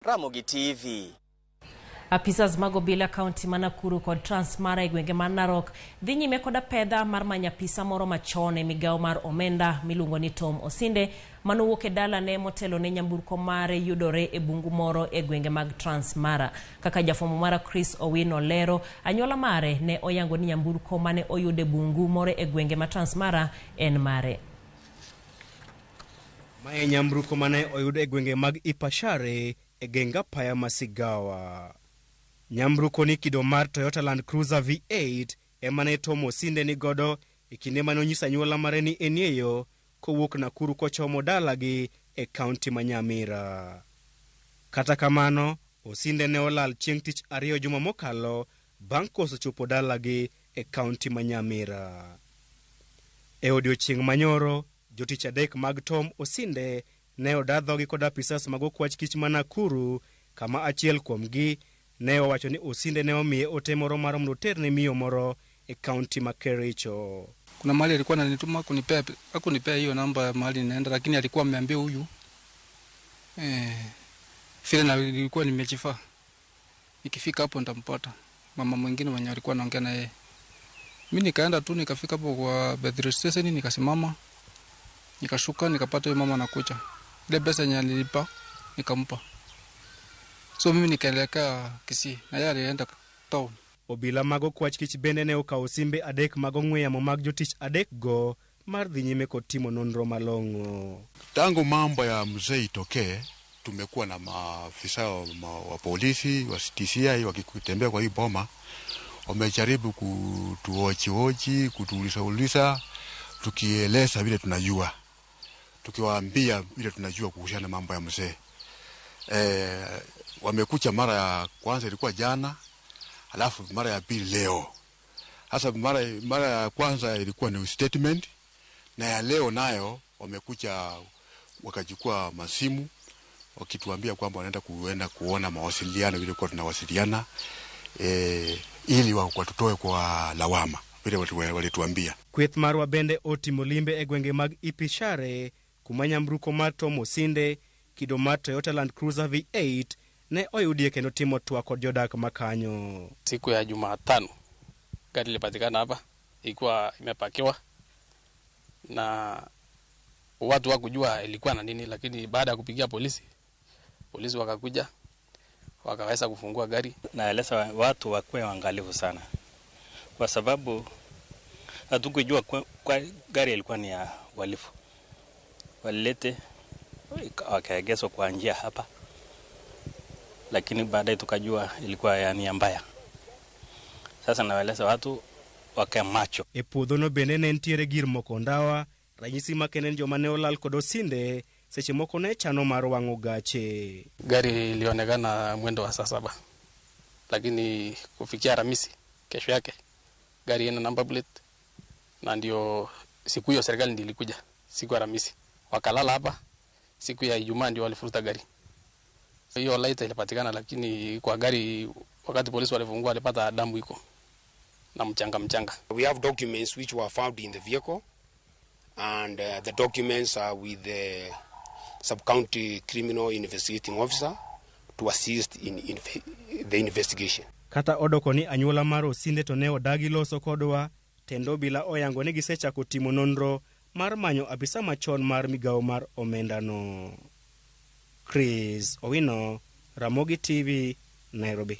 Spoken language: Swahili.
Ramogi TV. Apisas mago bila kaunti manakuru kod Transmara e gwenge mar Narok dhi nyime koda pedha mar manyapisa moro machone migao mar omenda miluongo ni Tom Osinde manowuok e dalane motelo ne nyamburko mare yudore e bungu moro e gwenge mag Transmara. Kaka jafomo mara Chris Owino lero, anyuola mare ne oyango ni nyamburko mane oyude bungu moro e gwenge ma Transmara en mare. Mae nyamburko mane oyude e gwenge mag Ipashare e genga paya masigawa. Nyamburko ni kido mar Toyota Land Cruiser V8 emane Tom Osinde ni godo e kinde mane onyisa anyuola mare ni enieyo kowuok Nakuru kochomo dalagi e kaunti ma Nyamira. Kata kamano, Osinde ne olal chieng' tich ariyo juma mokalo bang' koso chopo dalagi e kaunti ma Nyamira. E odiochieng' manyoro, jotich adek mag Tom Osinde ne odadhogi kod apisas mag okwach kich ma Nakuru, kama achiel kuomgi ne owacho ni Osinde ne omiye ote moro mar mondo oterne miyo moro e kaunti ma Kericho. Kuna mahali alikuwa ananituma kunipea hiyo namba mahali naenda, lakini alikuwa ameambia huyu vile na nilikuwa nimejifaa nikifika hapo nitampata mama mwingine mwenye alikuwa anaongea na yeye. Mimi nikaenda tu nikafika hapo kwa Bethel station, nikasimama nikashuka nikapata huyo mama anakuja. Ile pesa yenye alilipa nikampa. So mimi nikaelekea Kisii na yeye alienda town. Obila mago kwach kich bende ne okawo simbe adek mago ng'we yamo mag jotich adek go mar dhi nyime kod timo nonro malong'o. Tangu mambo ya mzee itokee, tumekuwa na maafisa wa polisi wa TCI wakitembea kwa hii boma, wamejaribu kutuoji kutuuliza tukieleza vile tunajua, tukiwaambia vile tunajua kuhusiana mambo ya mzee. Wamekuja mara ya kwanza ilikuwa jana, alafu mara ya pili leo. Hasa mara ya kwanza ilikuwa ni statement, na ya leo nayo wamekuja wakachukua masimu wakituambia kwamba wanaenda kuona mawasiliano vile kwa tunawasiliana ili watutoe kwa lawama vile walituambia. Kweth marwa bende otimo limbe e gwenge mag Ipashare kuma nyamburko mar Tom Osinde kido mar Toyota Land Cruiser V8 ne oyudie kendo timo twak kod jodak makanyo. Siku ya Jumatano gari ilipatikana hapa, ilikuwa imepakiwa na watu wakujua ilikuwa na nini, lakini baada ya kupigia polisi wakakuja wakaweza kufungua gari. Naeleza watu wakuwe waangalifu sana, kwa sababu hatukujua kwa gari ilikuwa ni ya walifu. Walilete wakaegezwa kwa njia hapa, lakini baadaye tukajua ilikuwa ya nia mbaya. Sasa naeleza watu wakae macho. E puodhono bende ne ntiere gir moko ndawa, ranyisi makende joma ne olal kod Osinde seche moko ne chano mar wang'o gache. Gari ilionekana mwendo wa saa 7, lakini kufikia Alhamisi kesho yake gari ina number plate, na ndio siku hiyo serikali ndio ilikuja siku ya Alhamisi. Wakalala hapa, siku ya Ijumaa ndio walifuruta gari. Hiyo light ilipatikana, lakini kwa gari wakati polisi walifungua walipata damu iko na mchanga. We have documents which were found in the vehicle, and the documents are with the sub-county criminal investigating officer to assist in the investigation. Kata odoko ni anyuola mar Osinde to ne odagi loso kodwa, tendo bila oyango ni gisechako timo nonro mar manyo abisa machon mar migao mar omenda no. Chris Owino, Ramogi TV, Nairobi.